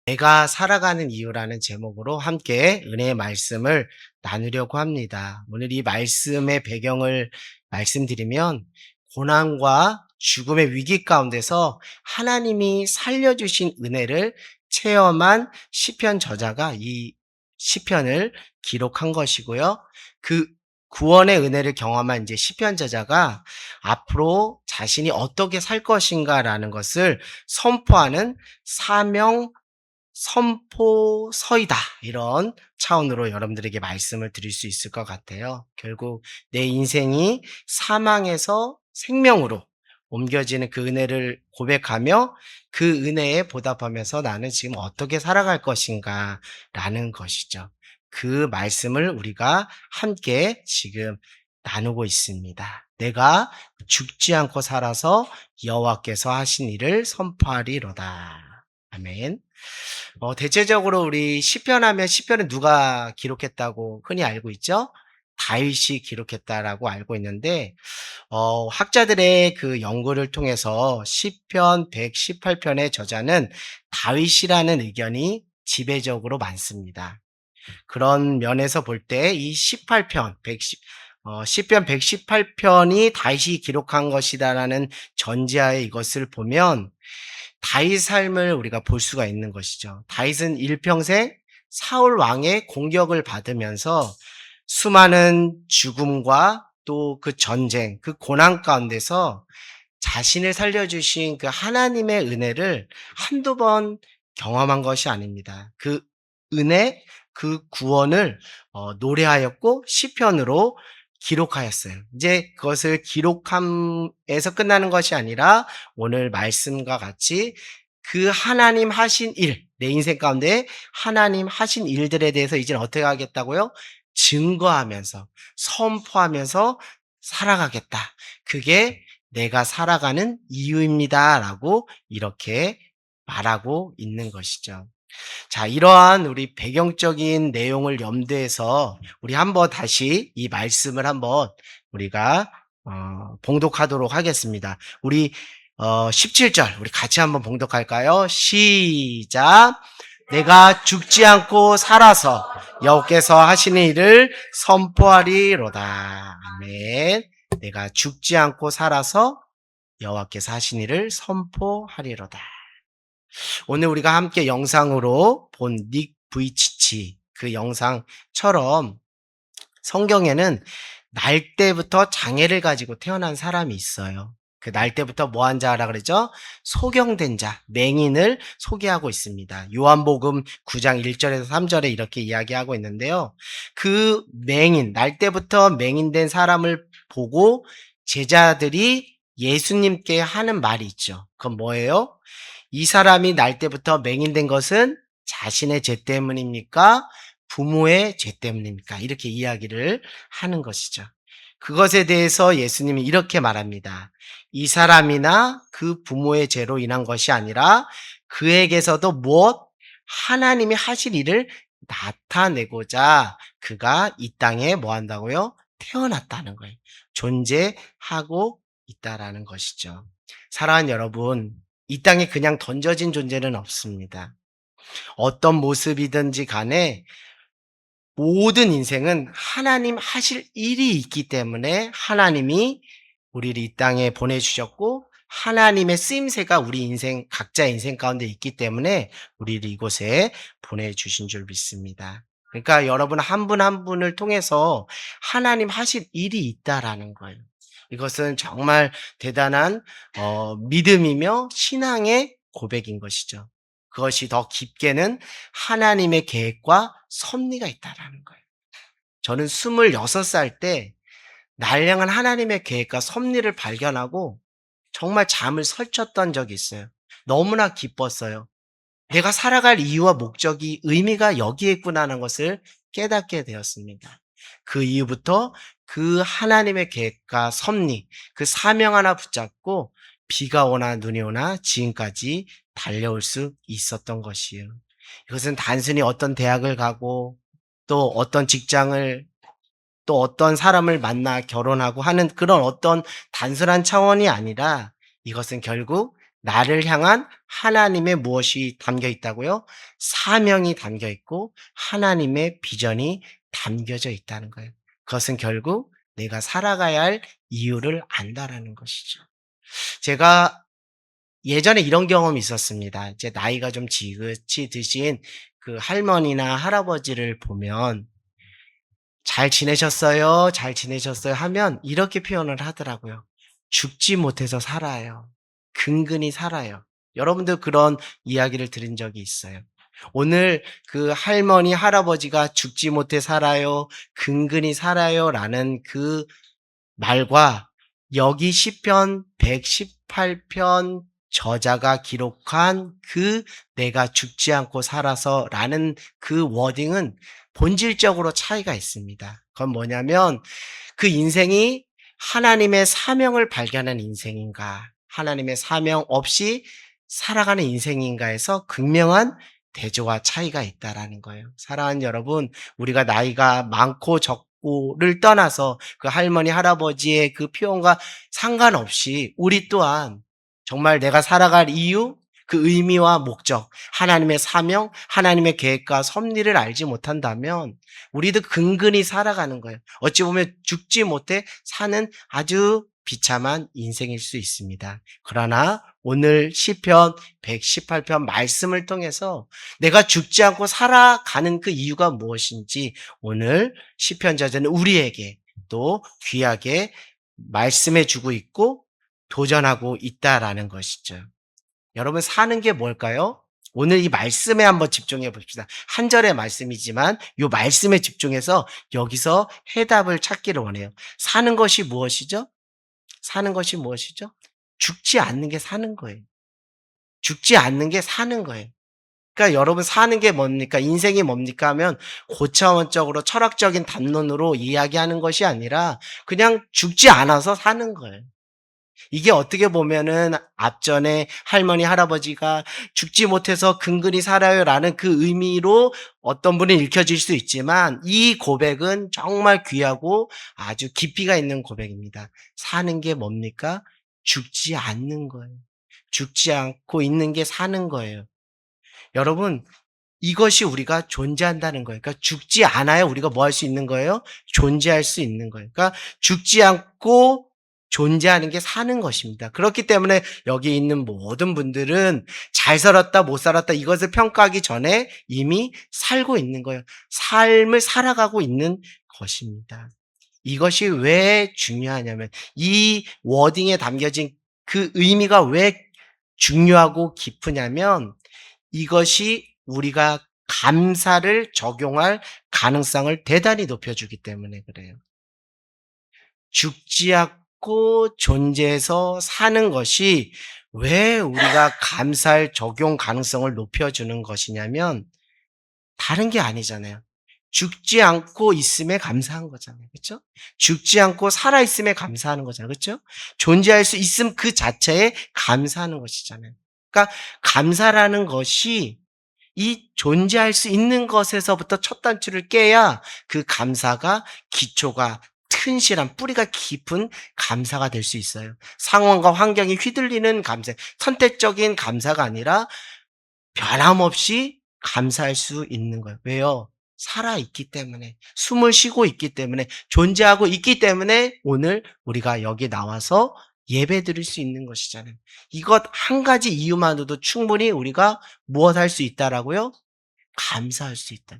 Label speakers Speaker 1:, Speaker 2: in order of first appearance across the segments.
Speaker 1: 내가 살아가는 이유라는 제목으로 함께 은혜의 말씀을 나누려고 합니다. 오늘 이 말씀의 배경을 말씀드리면 고난과 죽음의 위기 가운데서 하나님이 살려주신 은혜를 체험한 시편 저자가 이 시편을 기록한 것이고요. 그 구원의 은혜를 경험한 이제 시편 저자가 앞으로 자신이 어떻게 살 것인가라는 것을 선포하는 사명 선포서이다. 이런 차원으로 여러분들에게 말씀을 드릴 수 있을 것 같아요. 결국 내 인생이 사망에서 생명으로 옮겨지는 그 은혜를 고백하며 그 은혜에 보답하면서 나는 지금 어떻게 살아갈 것인가 라는 것이죠. 그 말씀을 우리가 함께 지금 나누고 있습니다. 내가 죽지 않고 살아서 여호와께서 하신 일을 선포하리로다. 아멘. 대체적으로 우리 시편 하면 시편은 누가 기록했다고 흔히 알고 있죠? 다윗이 기록했다라고 알고 있는데, 학자들의 그 연구를 통해서 시편 118편의 저자는 다윗이라는 의견이 지배적으로 많습니다. 그런 면에서 볼 때 이 18편, 시편 118편이 다윗이 기록한 것이다라는 전제하에 이것을 보면 다윗 삶을 우리가 볼 수가 있는 것이죠. 다윗은 일평생 사울 왕의 공격을 받으면서 수많은 죽음과 또 그 전쟁, 그 고난 가운데서 자신을 살려주신 그 하나님의 은혜를 한두 번 경험한 것이 아닙니다. 그 은혜, 그 구원을 노래하였고 시편으로 기록하였어요. 이제 그것을 기록함에서 끝나는 것이 아니라 오늘 말씀과 같이 그 하나님 하신 일, 내 인생 가운데 하나님 하신 일들에 대해서 이제는 어떻게 하겠다고요? 증거하면서, 선포하면서 살아가겠다. 그게 내가 살아가는 이유입니다라고 이렇게 말하고 있는 것이죠. 자, 이러한 우리 배경적인 내용을 염두해서 우리 한번 다시 이 말씀을 한번 우리가 봉독하도록 하겠습니다. 우리 17절 우리 같이 한번 봉독할까요? 시작. 내가 죽지 않고 살아서 여호께서 하시는 일을 선포하리로다. 아멘. 내가 죽지 않고 살아서 여호와께서 하신 일을 선포하리로다. 오늘 우리가 함께 영상으로 본 닉 부이치치 그 영상처럼 성경에는 날 때부터 장애를 가지고 태어난 사람이 있어요. 그 날 때부터 뭐 한 자라 그러죠? 소경된 자, 맹인을 소개하고 있습니다. 요한복음 9장 1절에서 3절에 이렇게 이야기하고 있는데요. 그 맹인, 날 때부터 맹인된 사람을 보고 제자들이 예수님께 하는 말이 있죠. 그건 뭐예요? 이 사람이 날 때부터 맹인된 것은 자신의 죄 때문입니까? 부모의 죄 때문입니까? 이렇게 이야기를 하는 것이죠. 그것에 대해서 예수님이 이렇게 말합니다. 이 사람이나 그 부모의 죄로 인한 것이 아니라 그에게서도 무엇? 하나님이 하실 일을 나타내고자 그가 이 땅에 뭐 한다고요? 태어났다는 거예요. 존재하고 있다라는 것이죠. 사랑하는 여러분, 이 땅에 그냥 던져진 존재는 없습니다. 어떤 모습이든지 간에 모든 인생은 하나님 하실 일이 있기 때문에 하나님이 우리를 이 땅에 보내주셨고 하나님의 쓰임새가 우리 인생 각자 인생 가운데 있기 때문에 우리를 이곳에 보내주신 줄 믿습니다. 그러니까 여러분 한 분 한 분을 통해서 하나님 하실 일이 있다라는 거예요. 이것은 정말 대단한 믿음이며 신앙의 고백인 것이죠. 그것이 더 깊게는 하나님의 계획과 섭리가 있다라는 거예요. 저는 26살 때 날 향한 하나님의 계획과 섭리를 발견하고 정말 잠을 설쳤던 적이 있어요. 너무나 기뻤어요. 내가 살아갈 이유와 목적이 의미가 여기에 있구나라는 것을 깨닫게 되었습니다. 그 이후부터 그 하나님의 계획과 섭리, 그 사명 하나 붙잡고 비가 오나 눈이 오나 지금까지 달려올 수 있었던 것이에요. 이것은 단순히 어떤 대학을 가고 또 어떤 직장을 또 어떤 사람을 만나 결혼하고 하는 그런 어떤 단순한 차원이 아니라 이것은 결국 나를 향한 하나님의 무엇이 담겨 있다고요? 사명이 담겨 있고 하나님의 비전이 담겨져 있다는 거예요. 그것은 결국 내가 살아가야 할 이유를 안다라는 것이죠. 제가 예전에 이런 경험이 있었습니다. 이제 나이가 좀 지긋이 드신 그 할머니나 할아버지를 보면 "잘 지내셨어요? 잘 지내셨어요?" 하면 이렇게 표현을 하더라고요. "죽지 못해서 살아요. 근근히 살아요." 여러분들 그런 이야기를 들은 적이 있어요. 오늘 그 할머니, 할아버지가 "죽지 못해 살아요. 근근히 살아요."라는 그 말과 여기 시편 118편 저자가 기록한 그 "내가 죽지 않고 살아서"라는 그 워딩은 본질적으로 차이가 있습니다. 그건 뭐냐면 그 인생이 하나님의 사명을 발견한 인생인가, 하나님의 사명 없이 살아가는 인생인가에서 극명한 대조와 차이가 있다라는 거예요. 사랑하는 여러분, 우리가 나이가 많고 적고를 떠나서 그 할머니, 할아버지의 그 표현과 상관없이 우리 또한 정말 내가 살아갈 이유, 그 의미와 목적, 하나님의 사명, 하나님의 계획과 섭리를 알지 못한다면 우리도 근근히 살아가는 거예요. 어찌 보면 죽지 못해 사는 아주 비참한 인생일 수 있습니다. 그러나 오늘 시편 118편 말씀을 통해서 내가 죽지 않고 살아가는 그 이유가 무엇인지 오늘 시편 저자는 우리에게 또 귀하게 말씀해 주고 있고 도전하고 있다라는 것이죠. 여러분 사는 게 뭘까요? 오늘 이 말씀에 한번 집중해 봅시다. 한 절의 말씀이지만 이 말씀에 집중해서 여기서 해답을 찾기를 원해요. 사는 것이 무엇이죠? 사는 것이 무엇이죠? 죽지 않는 게 사는 거예요. 죽지 않는 게 사는 거예요. 그러니까 여러분 사는 게 뭡니까? 인생이 뭡니까? 하면 고차원적으로 철학적인 담론으로 이야기하는 것이 아니라 그냥 죽지 않아서 사는 거예요. 이게 어떻게 보면은 앞전에 할머니, 할아버지가 "죽지 못해서 근근히 살아요."라는 그 의미로 어떤 분은 읽혀질 수 있지만 이 고백은 정말 귀하고 아주 깊이가 있는 고백입니다. 사는 게 뭡니까? 죽지 않는 거예요. 죽지 않고 있는 게 사는 거예요. 여러분 이것이 우리가 존재한다는 거예요. 그러니까 죽지 않아야 우리가 뭐 할 수 있는 거예요? 존재할 수 있는 거예요. 그러니까 죽지 않고 존재하는 게 사는 것입니다. 그렇기 때문에 여기 있는 모든 분들은 잘 살았다, 못 살았다 이것을 평가하기 전에 이미 살고 있는 거예요. 삶을 살아가고 있는 것입니다. 이것이 왜 중요하냐면 이 워딩에 담겨진 그 의미가 왜 중요하고 깊으냐면 이것이 우리가 감사를 적용할 가능성을 대단히 높여주기 때문에 그래요. 죽지 않고 존재해서 사는 것이 왜 우리가 감사할 적용 가능성을 높여주는 것이냐면 다른 게 아니잖아요. 죽지 않고 있음에 감사한 거잖아요. 그렇죠? 죽지 않고 살아 있음에 감사하는 거잖아요. 그렇죠? 존재할 수 있음 그 자체에 감사하는 것이잖아요. 그러니까 감사라는 것이 이 존재할 수 있는 것에서부터 첫 단추를 깨야 그 감사가 기초가 튼실한 뿌리가 깊은 감사가 될 수 있어요. 상황과 환경이 휘둘리는 감사, 선택적인 감사가 아니라 변함없이 감사할 수 있는 거예요. 왜요? 살아있기 때문에, 숨을 쉬고 있기 때문에, 존재하고 있기 때문에 오늘 우리가 여기 나와서 예배 드릴 수 있는 것이잖아요. 이것 한 가지 이유만으로도 충분히 우리가 무엇 할 수 있다라고요? 감사할 수 있다.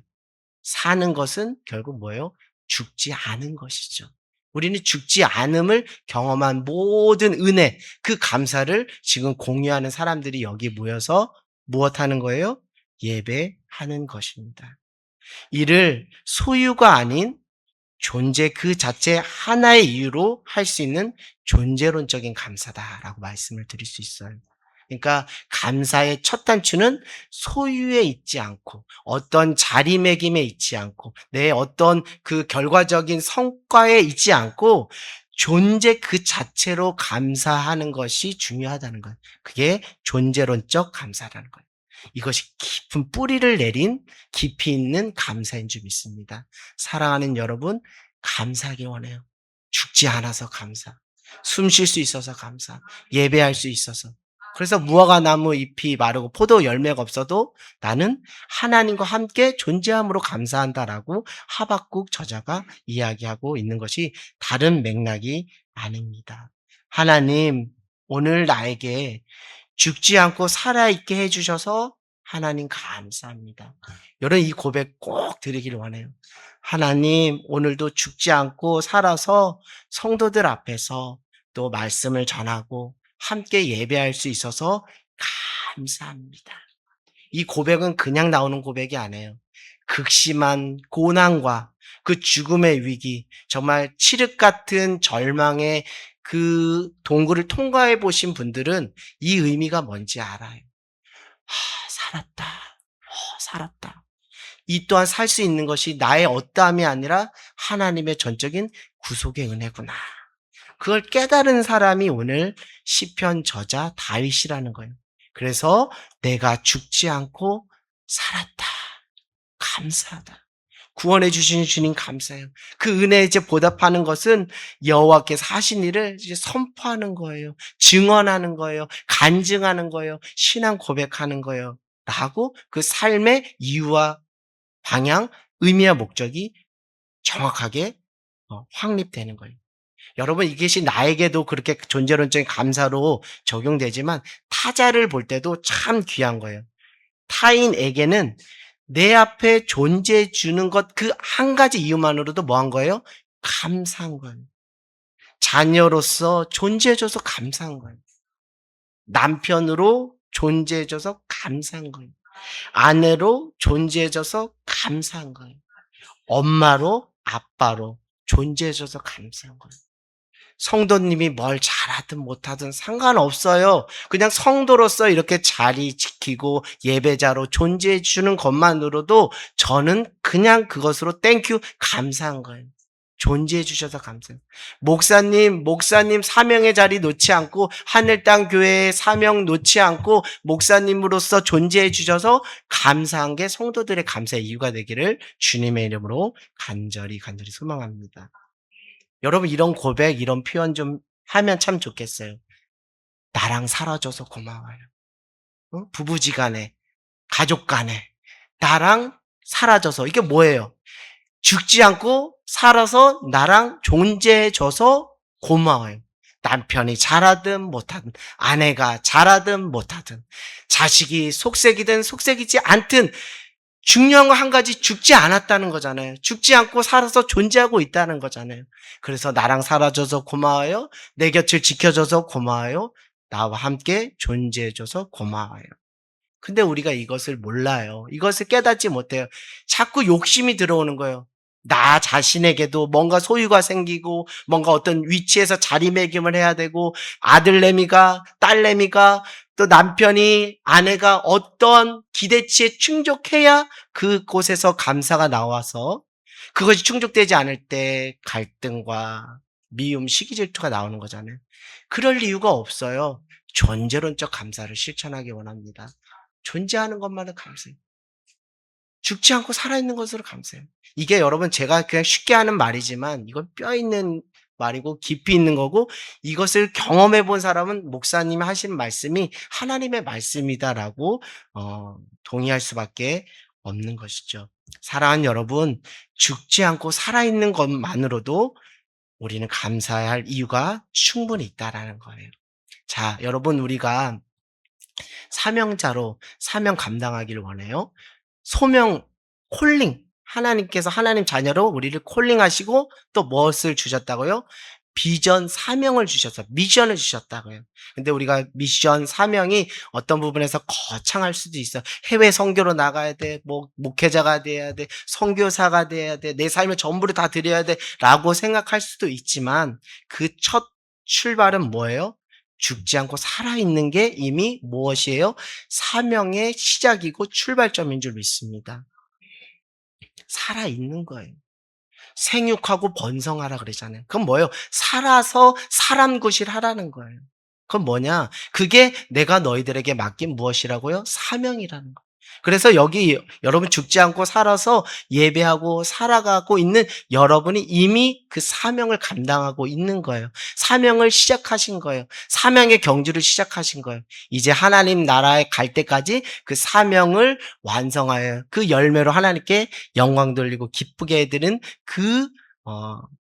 Speaker 1: 사는 것은 결국 뭐예요? 죽지 않은 것이죠. 우리는 죽지 않음을 경험한 모든 은혜, 그 감사를 지금 공유하는 사람들이 여기 모여서 무엇 하는 거예요? 예배하는 것입니다. 이를 소유가 아닌 존재 그 자체 하나의 이유로 할 수 있는 존재론적인 감사다라고 말씀을 드릴 수 있어요. 그러니까 감사의 첫 단추는 소유에 있지 않고 어떤 자리매김에 있지 않고 내 어떤 그 결과적인 성과에 있지 않고 존재 그 자체로 감사하는 것이 중요하다는 거예요. 그게 존재론적 감사라는 거예요. 이것이 깊은 뿌리를 내린 깊이 있는 감사인 줄 믿습니다. 사랑하는 여러분, 감사하기 원해요. 죽지 않아서 감사. 숨 쉴 수 있어서 감사. 예배할 수 있어서. 그래서 무화과 나무 잎이 마르고 포도 열매가 없어도 나는 하나님과 함께 존재함으로 감사한다라고 하박국 저자가 이야기하고 있는 것이 다른 맥락이 아닙니다. 하나님, 오늘 나에게 죽지 않고 살아있게 해주셔서 하나님 감사합니다. 여러분 이 고백 꼭 드리기를 원해요. 하나님, 오늘도 죽지 않고 살아서 성도들 앞에서 또 말씀을 전하고 함께 예배할 수 있어서 감사합니다. 이 고백은 그냥 나오는 고백이 아니에요. 극심한 고난과 그 죽음의 위기, 정말 칠흑 같은 절망의 그 동굴을 통과해 보신 분들은 이 의미가 뭔지 알아요. 살았다. 살았다. 이 또한 살 수 있는 것이 나의 어떠함이 아니라 하나님의 전적인 구속의 은혜구나. 그걸 깨달은 사람이 오늘 시편 저자 다윗이라는 거예요. 그래서 내가 죽지 않고 살았다. 감사하다. 구원해 주신 주님 감사해요. 그 은혜에 이제 보답하는 것은 여호와께서 하신 일을 이제 선포하는 거예요. 증언하는 거예요. 간증하는 거예요. 신앙 고백하는 거예요. 라고 그 삶의 이유와 방향, 의미와 목적이 정확하게 확립되는 거예요. 여러분 이것이 나에게도 그렇게 존재론적인 감사로 적용되지만 타자를 볼 때도 참 귀한 거예요. 타인에게는 내 앞에 존재해 주는 것 그 한 가지 이유만으로도 뭐 한 거예요? 감사한 거예요. 자녀로서 존재해줘서 감사한 거예요. 남편으로 존재해줘서 감사한 거예요. 아내로 존재해줘서 감사한 거예요. 엄마로, 아빠로 존재해줘서 감사한 거예요. 성도님이 뭘 잘하든 못하든 상관없어요. 그냥 성도로서 이렇게 자리 지키고 예배자로 존재해 주는 것만으로도 저는 그냥 그것으로 땡큐 감사한 거예요. 존재해 주셔서 감사해요. 목사님 사명의 자리 놓지 않고 하늘 땅 교회의 사명 놓지 않고 목사님으로서 존재해 주셔서 감사한 게 성도들의 감사의 이유가 되기를 주님의 이름으로 간절히 소망합니다. 여러분 이런 고백, 이런 표현 좀 하면 참 좋겠어요. 나랑 살아줘서 고마워요. 부부지간에, 가족간에 나랑 살아줘서 이게 뭐예요? 죽지 않고 살아서 나랑 존재해줘서 고마워요. 남편이 잘하든 못하든, 아내가 잘하든 못하든, 자식이 속색이든 속색이지 않든 중요한 거 한 가지 죽지 않았다는 거잖아요. 죽지 않고 살아서 존재하고 있다는 거잖아요. 그래서 나랑 살아줘서 고마워요. 내 곁을 지켜줘서 고마워요. 나와 함께 존재해줘서 고마워요. 근데 우리가 이것을 몰라요. 이것을 깨닫지 못해요. 자꾸 욕심이 들어오는 거예요. 나 자신에게도 뭔가 소유가 생기고 뭔가 어떤 위치에서 자리매김을 해야 되고 아들내미가 딸내미가 또 남편이 아내가 어떤 기대치에 충족해야 그곳에서 감사가 나와서 그것이 충족되지 않을 때 갈등과 미움, 시기 질투가 나오는 거잖아요. 그럴 이유가 없어요. 존재론적 감사를 실천하기 원합니다. 존재하는 것만은 감사해요. 죽지 않고 살아있는 것으로 감사해요. 이게 여러분 제가 그냥 쉽게 하는 말이지만 이건 뼈 있는 말이고 깊이 있는 거고 이것을 경험해 본 사람은 목사님이 하시는 말씀이 하나님의 말씀이다라고 동의할 수밖에 없는 것이죠. 사랑하는 여러분, 죽지 않고 살아있는 것만으로도 우리는 감사해야 할 이유가 충분히 있다라는 거예요. 자, 여러분 우리가 사명자로 사명 감당하기를 원해요. 소명, 콜링. 하나님께서 하나님 자녀로 우리를 콜링하시고 또 무엇을 주셨다고요? 비전, 사명을 주셔서 미션을 주셨다고요. 근데 우리가 미션, 사명이 어떤 부분에서 거창할 수도 있어. 해외 선교로 나가야 돼. 목회자가 돼야 돼. 선교사가 돼야 돼. 내 삶을 전부를 다 드려야 돼. 라고 생각할 수도 있지만 그 첫 출발은 뭐예요? 죽지 않고 살아있는 게 이미 무엇이에요? 사명의 시작이고 출발점인 줄 믿습니다. 살아있는 거예요. 생육하고 번성하라 그러잖아요. 그건 뭐예요? 살아서 사람 구실하라는 거예요. 그건 뭐냐? 그게 내가 너희들에게 맡긴 무엇이라고요? 사명이라는 거예요. 그래서 여기 여러분 죽지 않고 살아서 예배하고 살아가고 있는 여러분이 이미 그 사명을 감당하고 있는 거예요. 사명을 시작하신 거예요. 사명의 경주를 시작하신 거예요. 이제 하나님 나라에 갈 때까지 그 사명을 완성하여 그 열매로 하나님께 영광 돌리고 기쁘게 해드리는 그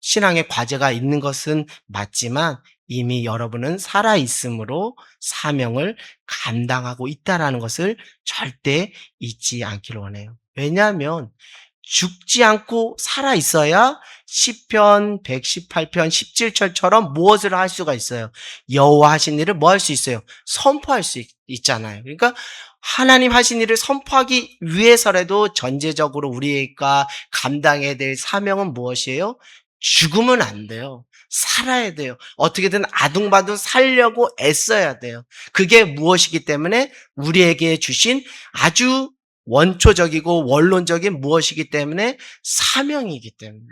Speaker 1: 신앙의 과제가 있는 것은 맞지만 이미 여러분은 살아있음으로 사명을 감당하고 있다는 것을 절대 잊지 않기를 원해요. 왜냐하면 죽지 않고 살아있어야 시편 118편 17절처럼 무엇을 할 수가 있어요? 여호와 하신 일을 뭐 할 수 있어요? 선포할 수 있잖아요. 그러니까 하나님 하신 일을 선포하기 위해서라도 전제적으로 우리가 감당해야 될 사명은 무엇이에요? 죽으면 안 돼요. 살아야 돼요. 어떻게든 아둥바둥 살려고 애써야 돼요. 그게 무엇이기 때문에 우리에게 주신 아주 원초적이고 원론적인 무엇이기 때문에 사명이기 때문에.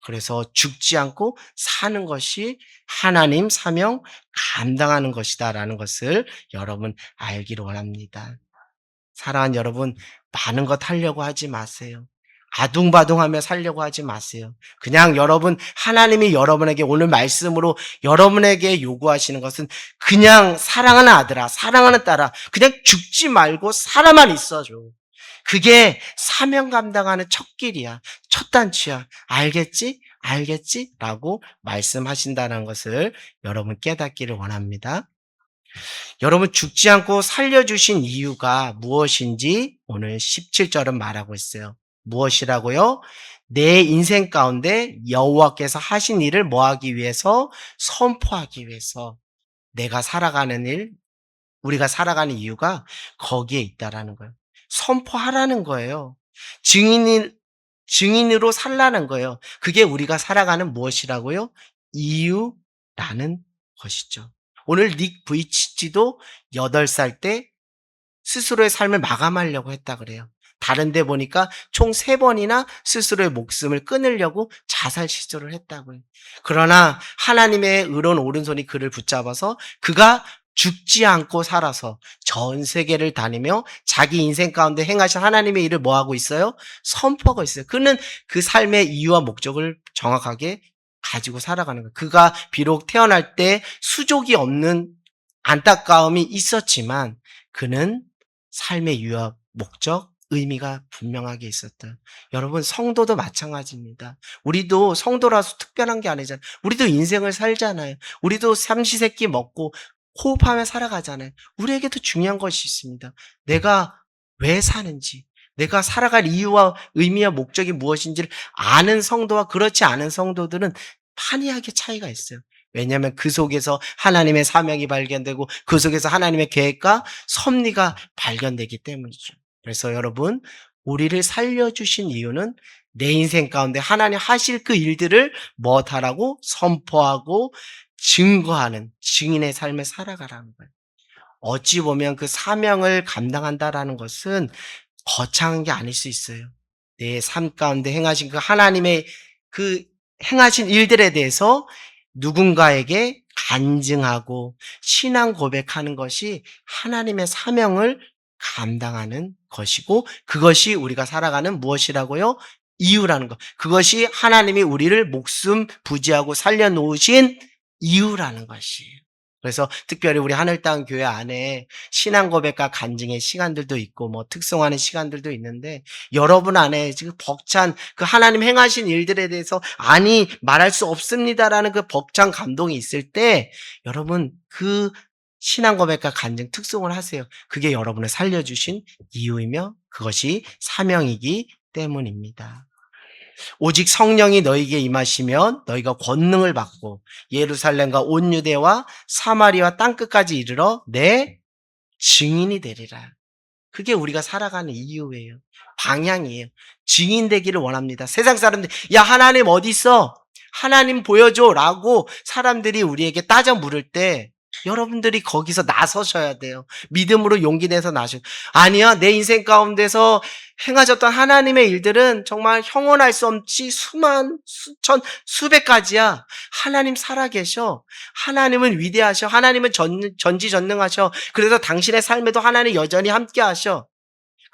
Speaker 1: 그래서 죽지 않고 사는 것이 하나님 사명 감당하는 것이다라는 것을 여러분 알기를 원합니다. 사랑하는 여러분, 많은 것 하려고 하지 마세요. 아둥바둥하며 살려고 하지 마세요. 그냥 여러분, 하나님이 여러분에게 오늘 말씀으로 여러분에게 요구하시는 것은 그냥 사랑하는 아들아, 사랑하는 딸아, 그냥 죽지 말고 살아만 있어줘. 그게 사명 감당하는 첫 길이야. 첫 단추야. 알겠지? 알겠지? 라고 말씀하신다는 것을 여러분 깨닫기를 원합니다. 여러분 죽지 않고 살려주신 이유가 무엇인지 오늘 17절은 말하고 있어요. 무엇이라고요? 내 인생 가운데 여호와께서 하신 일을 뭐하기 위해서? 선포하기 위해서. 내가 살아가는 일, 우리가 살아가는 이유가 거기에 있다라는 거예요. 선포하라는 거예요. 증인으로 살라는 거예요. 그게 우리가 살아가는 무엇이라고요? 이유라는 것이죠. 오늘 닉 브이치치도 8살 때 스스로의 삶을 마감하려고 했다 그래요. 다른 데 보니까 총 3번이나 스스로의 목숨을 끊으려고 자살 시도를 했다고요. 그러나 하나님의 의로운 오른손이 그를 붙잡아서 그가 죽지 않고 살아서 전 세계를 다니며 자기 인생 가운데 행하신 하나님의 일을 뭐하고 있어요? 선포하고 있어요. 그는 그 삶의 이유와 목적을 정확하게 가지고 살아가는 거예요. 그가 비록 태어날 때 수족이 없는 안타까움이 있었지만 그는 삶의 이유와 목적, 의미가 분명하게 있었다. 여러분, 성도도 마찬가지입니다. 우리도 성도라서 특별한 게 아니잖아요. 우리도 인생을 살잖아요. 우리도 삼시세끼 먹고 호흡하며 살아가잖아요. 우리에게도 중요한 것이 있습니다. 내가 왜 사는지, 내가 살아갈 이유와 의미와 목적이 무엇인지를 아는 성도와 그렇지 않은 성도들은 판이하게 차이가 있어요. 왜냐하면 그 속에서 하나님의 사명이 발견되고 그 속에서 하나님의 계획과 섭리가 발견되기 때문이죠. 그래서 여러분, 우리를 살려주신 이유는 내 인생 가운데 하나님 하실 그 일들을 뭐하라고 선포하고 증거하는 증인의 삶을 살아가라는 거예요. 어찌 보면 그 사명을 감당한다라는 것은 거창한 게 아닐 수 있어요. 내 삶 가운데 행하신 그 하나님의 그 행하신 일들에 대해서 누군가에게 간증하고 신앙 고백하는 것이 하나님의 사명을 감당하는 것이고 그것이 우리가 살아가는 무엇이라고요? 이유라는 것. 그것이 하나님이 우리를 목숨 부지하고 살려놓으신 이유라는 것이에요. 그래서 특별히 우리 하늘땅 교회 안에 신앙 고백과 간증의 시간들도 있고 뭐 특송하는 시간들도 있는데 여러분 안에 지금 벅찬 그 하나님 행하신 일들에 대해서 아니 말할 수 없습니다라는 그 벅찬 감동이 있을 때 여러분 그 신앙 고백과 간증 특송을 하세요. 그게 여러분을 살려주신 이유이며 그것이 사명이기 때문입니다. 오직 성령이 너희에게 임하시면 너희가 권능을 받고 예루살렘과 온 유대와 사마리아 땅끝까지 이르러 내 증인이 되리라. 그게 우리가 살아가는 이유예요. 방향이에요. 증인 되기를 원합니다. 세상 사람들 야 하나님 어디 있어? 하나님 보여줘라고 사람들이 우리에게 따져 물을 때 여러분들이 거기서 나서셔야 돼요. 믿음으로 용기 내서 나셔. 아니야, 내 인생 가운데서 행하셨던 하나님의 일들은 정말 형언할 수 없이 수만, 수천, 수백 가지야. 하나님 살아계셔. 하나님은 위대하셔. 하나님은 전지전능하셔. 그래서 당신의 삶에도 하나님 여전히 함께 하셔.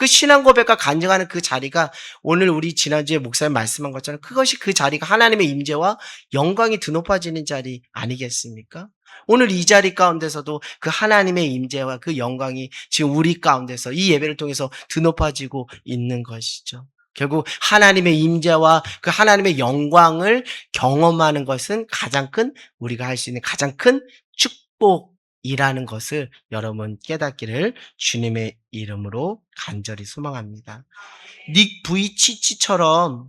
Speaker 1: 그 신앙 고백과 간증하는 그 자리가 오늘 우리 지난주에 목사님 말씀한 것처럼 그것이 그 자리가 하나님의 임재와 영광이 드높아지는 자리 아니겠습니까? 오늘 이 자리 가운데서도 그 하나님의 임재와 그 영광이 지금 우리 가운데서 이 예배를 통해서 드높아지고 있는 것이죠. 결국 하나님의 임재와 그 하나님의 영광을 경험하는 것은 가장 큰 우리가 할 수 있는 가장 큰 축복이라는 것을 여러분 깨닫기를 주님의 이름으로 간절히 소망합니다. 닉 부이치치처럼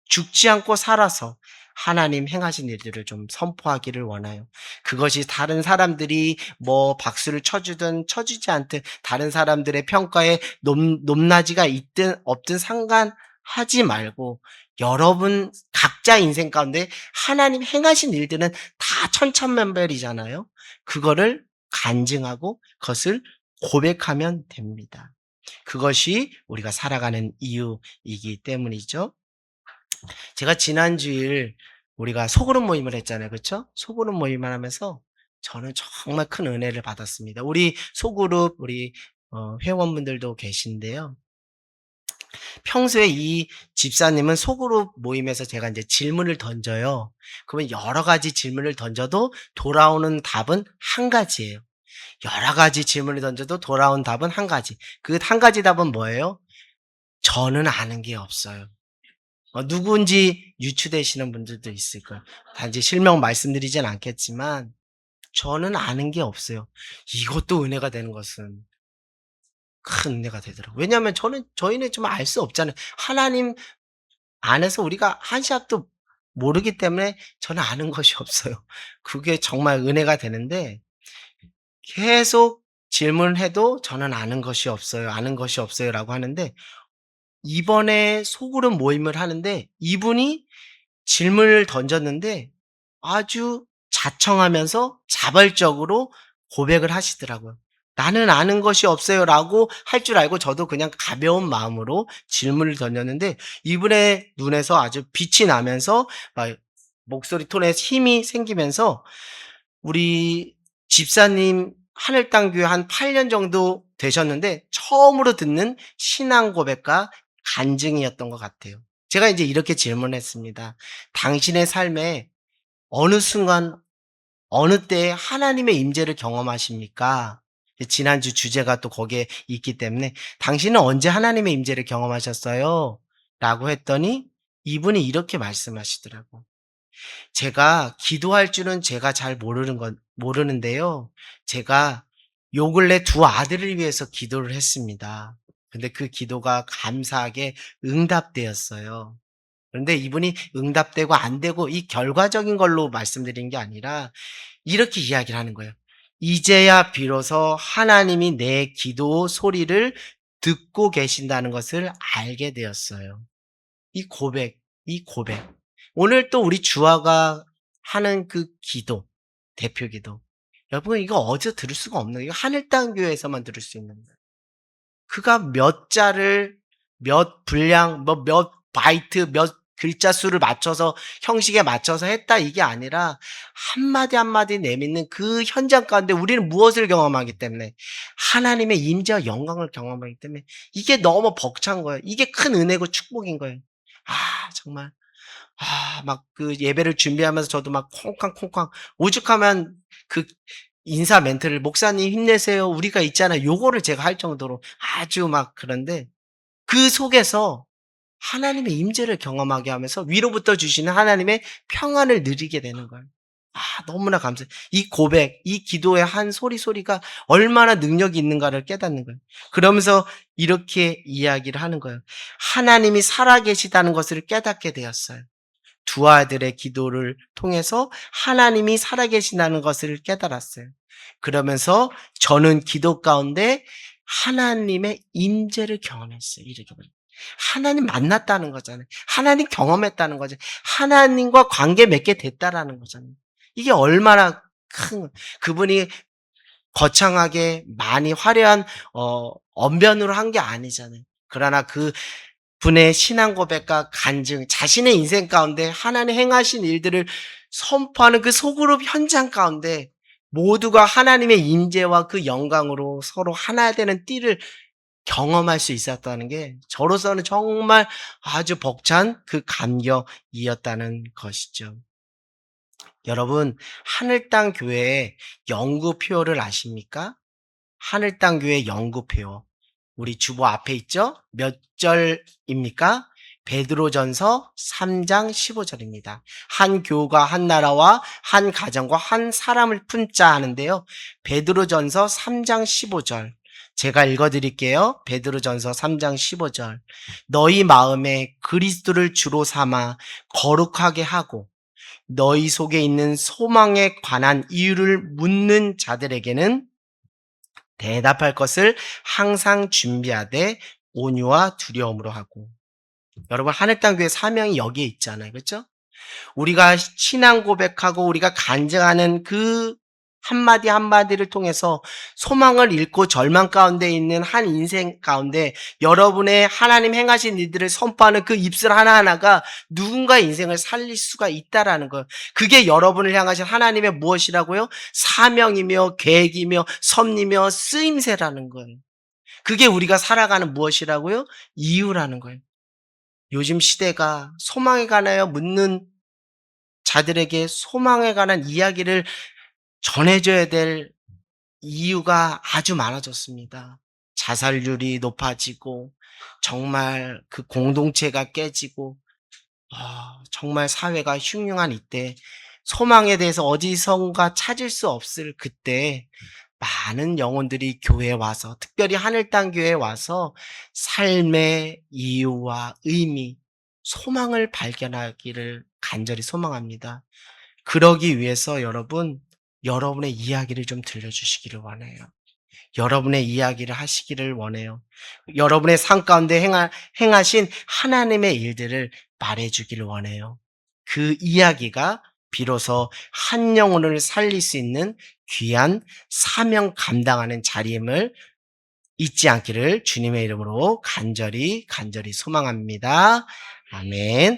Speaker 1: 죽지 않고 살아서 하나님 행하신 일들을 좀 선포하기를 원해요. 그것이 다른 사람들이 뭐 박수를 쳐주든 쳐주지 않든 다른 사람들의 평가에 높낮이가 있든 없든 상관하지 말고 여러분 각자 인생 가운데 하나님 행하신 일들은 다 천차만별이잖아요. 그거를 간증하고 그것을 고백하면 됩니다. 그것이 우리가 살아가는 이유이기 때문이죠. 제가 지난주일 우리가 소그룹 모임을 했잖아요. 그렇죠? 소그룹 모임을 하면서 저는 정말 큰 은혜를 받았습니다. 우리 소그룹 우리 회원분들도 계신데요. 평소에 이 집사님은 소그룹 모임에서 제가 이제 질문을 던져요. 그러면 여러 가지 질문을 던져도 돌아오는 답은 한 가지예요. 여러 가지 질문을 던져도 돌아온 답은 한 가지. 그 한 가지 답은 뭐예요? 저는 아는 게 없어요. 누군지 유추되시는 분들도 있을 거예요. 단지 실명 말씀드리진 않겠지만 저는 아는 게 없어요. 이것도 은혜가 되는 것은 큰 은혜가 되더라고요. 왜냐하면 저희는 좀 알 수 없잖아요. 하나님 안에서 우리가 한 시 앞도 모르기 때문에 저는 아는 것이 없어요. 그게 정말 은혜가 되는데 계속 질문을 해도 저는 아는 것이 없어요. 아는 것이 없어요라고 하는데 이번에 소그룹 모임을 하는데 이분이 질문을 던졌는데 아주 자청하면서 자발적으로 고백을 하시더라고요. "나는 아는 것이 없어요."라고 할 줄 알고 저도 그냥 가벼운 마음으로 질문을 던졌는데 이분의 눈에서 아주 빛이 나면서 막 목소리 톤에 힘이 생기면서 우리 집사님 하늘땅교회 한 8년 정도 되셨는데 처음으로 듣는 신앙 고백과 간증이었던 것 같아요. 제가 이제 이렇게 질문했습니다. "당신의 삶에 어느 순간 어느 때에 하나님의 임재를 경험하십니까?" 지난주 주제가 또 거기에 있기 때문에 "당신은 언제 하나님의 임재를 경험하셨어요?" 라고 했더니 이분이 이렇게 말씀하시더라고요. 제가 기도할 줄은 제가 잘 모르는데요. 제가 요 근래 두 아들을 위해서 기도를 했습니다. 근데 그 기도가 감사하게 응답되었어요. 그런데 이분이 응답되고 안 되고 이 결과적인 걸로 말씀드린 게 아니라 이렇게 이야기를 하는 거예요. 이제야 비로소 하나님이 내 기도 소리를 듣고 계신다는 것을 알게 되었어요. 이 고백, 이 고백. 오늘 또 우리 주아가 하는 그 기도, 대표 기도. 여러분, 이거 어디서 들을 수가 없는, 이거 하늘땅 교회에서만 들을 수 있는 거예요. 그가 몇 자를, 몇 분량, 뭐 몇 바이트, 몇 글자 수를 맞춰서, 형식에 맞춰서 했다, 이게 아니라, 한마디 한마디 내뱉는 그 현장 가운데 우리는 무엇을 경험하기 때문에, 하나님의 임재와 영광을 경험하기 때문에, 이게 너무 벅찬 거예요. 이게 큰 은혜고 축복인 거예요. 정말. 막 그 예배를 준비하면서 저도 막 콩쾅콩쾅 오죽하면 그 인사 멘트를 "목사님 힘내세요. 우리가 있잖아요." 요거를 제가 할 정도로 아주 막 그런데 그 속에서 하나님의 임재를 경험하게 하면서 위로부터 주시는 하나님의 평안을 누리게 되는 거예요. 너무나 감사해요. 이 고백, 이 기도의 한 소리소리가 얼마나 능력이 있는가를 깨닫는 거예요. 그러면서 이렇게 이야기를 하는 거예요. 하나님이 살아계시다는 것을 깨닫게 되었어요. 두 아들의 기도를 통해서 하나님이 살아계신다는 것을 깨달았어요. 그러면서 저는 기도 가운데 하나님의 임재를 경험했어요. 이렇게 말해요. 하나님 만났다는 거잖아요. 하나님 경험했다는 거죠. 하나님과 관계 맺게 됐다라는 거잖아요. 이게 얼마나 큰 그분이 거창하게 많이 화려한 언변으로 한 게 아니잖아요. 그러나 그 분의 신앙 고백과 간증, 자신의 인생 가운데 하나님 행하신 일들을 선포하는 그 소그룹 현장 가운데 모두가 하나님의 임재와 그 영광으로 서로 하나 되는 띠를 경험할 수 있었다는 게 저로서는 정말 아주 벅찬 그 감격이었다는 것이죠. 여러분, 하늘 땅 교회의 영구표를 아십니까? 하늘 땅 교회 영구표. 우리 주보 앞에 있죠? 몇 절입니까? 베드로전서 3장 15절입니다. 한 교가 한 나라와 한 가정과 한 사람을 품자 하는데요. 베드로전서 3장 15절. 제가 읽어드릴게요. 베드로전서 3장 15절. 너희 마음에 그리스도를 주로 삼아 거룩하게 하고 너희 속에 있는 소망에 관한 이유를 묻는 자들에게는 대답할 것을 항상 준비하되 온유와 두려움으로 하고. 여러분, 하늘 땅 교회 사명이 여기에 있잖아요. 그렇죠? 우리가 신앙 고백하고 우리가 간증하는 그 한마디 한마디를 통해서 소망을 잃고 절망 가운데 있는 한 인생 가운데 여러분의 하나님 행하신 일들을 선포하는 그 입술 하나하나가 누군가의 인생을 살릴 수가 있다라는 거예요. 그게 여러분을 향하신 하나님의 무엇이라고요? 사명이며 계획이며 섭리며 쓰임새라는 거예요. 그게 우리가 살아가는 무엇이라고요? 이유라는 거예요. 요즘 시대가 소망에 관하여 묻는 자들에게 소망에 관한 이야기를 전해줘야 될 이유가 아주 많아졌습니다. 자살률이 높아지고 정말 그 공동체가 깨지고 정말 사회가 흉흉한 이때 소망에 대해서 어디선가 찾을 수 없을 그때 많은 영혼들이 교회에 와서 특별히 하늘 땅 교회에 와서 삶의 이유와 의미, 소망을 발견하기를 간절히 소망합니다. 그러기 위해서 여러분, 여러분의 이야기를 좀 들려주시기를 원해요. 여러분의 이야기를 하시기를 원해요. 여러분의 삶 가운데 행하신 하나님의 일들을 말해주기를 원해요. 그 이야기가 비로소 한 영혼을 살릴 수 있는 귀한 사명 감당하는 자리임을 잊지 않기를 주님의 이름으로 간절히 소망합니다. 아멘.